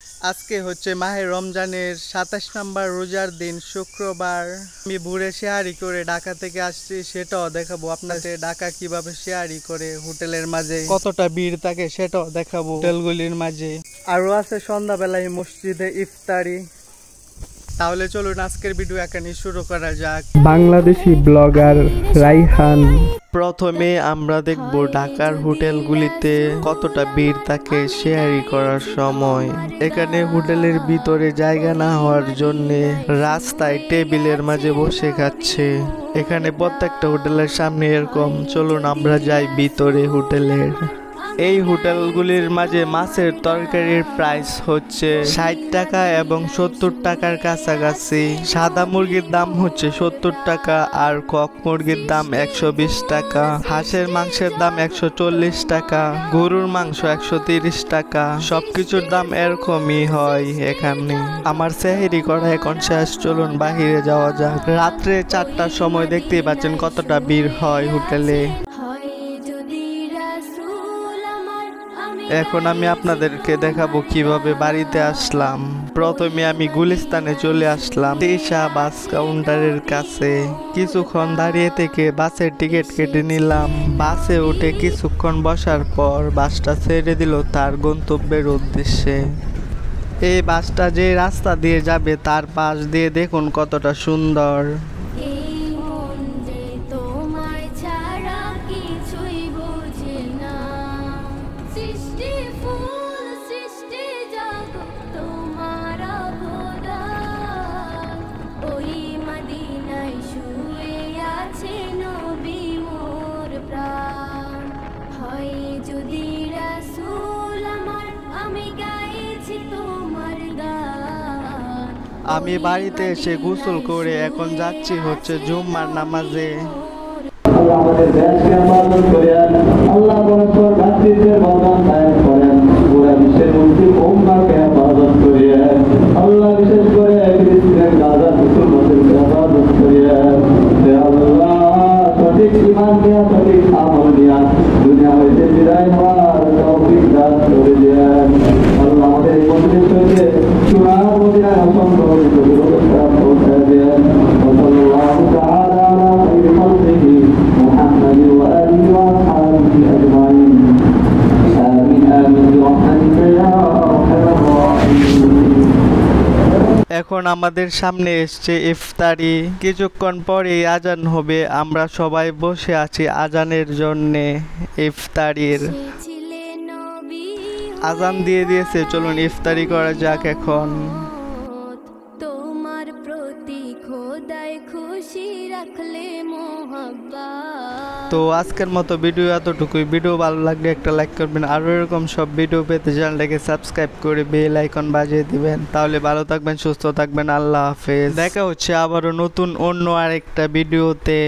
আজকে হচ্ছে মাহে রমজানের ২৭ নম্বর রোজার দিন শুক্রবার। আমি ভোরে শেয়ারি করে ঢাকা থেকে আসছি, সেটাও দেখাবো আপনাদের। ঢাকা কিভাবে শেয়ারি করে হোটেলের মাঝে কতটা ভিড় থাকে সেটাও দেখাবো হোটেলগুলির মাঝে। আরো আছে সন্ধ্যাবেলায় মসজিদে ইফতারি। তাহলে চলুন আজকের ভিডিও এখানে শুরু করা যাক। বাংলাদেশি ব্লগার রাইহান। প্রথমে আমরা দেখব ঢাকার হোটেলগুলিতে কতটা ভিড় থাকে শেয়ারি করার সময়। এখানে হোটেলের ভিতরে জায়গা না হওয়ার জন্য রাস্তায় টেবিলের মাঝে বসে খাচ্ছে। এখানে প্রত্যেকটা হোটেলের সামনে এরকম। চলুন আমরা যাই ভিতরে হোটেলের। এই হোটেলগুলির মাঝে মাছের তরকারির প্রাইস হচ্ছে ৬০ টাকা এবং ৭০ টাকার কাছাকাছি। সাদা মুরগির দাম হচ্ছে ৭০ টাকা আর কক মুরগির দাম ১২০ টাকা। হাঁসের মাংসের দাম ১৪০ টাকা, গরুর মাংস ১৩০ টাকা। সবকিছুর দাম এরকমই হয় এখানে। আমার সেহরি করা এখন শেষ, চলুন বাহিরে যাওয়া যাক। রাত্রে ৪টার সময় দেখতেই পাচ্ছেন কতটা ভিড় হয় হোটেলে। এখন আমি আপনাদেরকে দেখাবো কিভাবে বাড়িতে আসলাম। প্রথমে আমি গুলিস্তানে চলে আসলাম তেশা বাস কাউন্টারের কাছে। কিছুক্ষণ দাঁড়িয়ে থেকে বাসের টিকিট কেটে নিলাম। বাসে উঠে কিছুক্ষণ বসার পর বাসটা ছেড়ে দিল তার গন্তব্যের উদ্দেশ্যে। এই বাসটা যে রাস্তা দিয়ে যাবে তার পাশ দিয়ে দেখুন কতটা সুন্দর। আমি বাড়িতে এসে গোসল করে এখন যাচ্ছি হচ্ছে জুম্মার নামাজে। আল্লাহ আমাদের দেশকে হেফাজত করেন, আল্লাহ পরস্পর ভ্রাতৃত্বের বন্ধন কায়েম করেন, পুরা বিশ্বের মুসলিম উম্মাহকে হেফাজত করেন। আল্লাহ বিশেষ করে ফিলিস্তিনের গাজা মুসলমানদেরকে হেফাজত করেন। হে আল্লাহ সঠিক ঈমান নিয়ে সঠিক আমল নিয়ে দুনিয়া হইতে বিদায় হওয়ার তৌফিক দান করে দেন। আল্লাহ আমাদের এই মজলিসকে সোনার মদিনায় অসংখ্য ব্যবস্থা পৌঁছায় দেন। সাল্লাল্লাহু তাআলা আলা খায়রি খালকিহি محمد وآله وأصحابه أجمعين آمين آمين برحمتك يا أرحم الراحمين। এখন আমাদের সামনে এসছে ইফতারি। কিছুক্ষণ পরে আজান হবে, আমরা সবাই বসে আছি আজানের জন্যে। ইফতারির আজান দিয়ে দিয়েছে, চলুন ইফতারি করা যাক এখন। তোমার প্রতি খোদাই খুশি রাখলে তো আজকের মতো ভিডিও এতটুকুই। ভিডিও ভালো লাগলে একটা লাইক করবেন, আরো এরকম সব ভিডিও পেতে চ্যানেলটাকে সাবস্ক্রাইব করে বেল আইকন বাজিয়ে দিবেন। তাহলে ভালো থাকবেন, সুস্থ থাকবেন। আল্লাহ হাফেজ। দেখা হচ্ছে আবারও নতুন অন্য আরেকটা ভিডিওতে।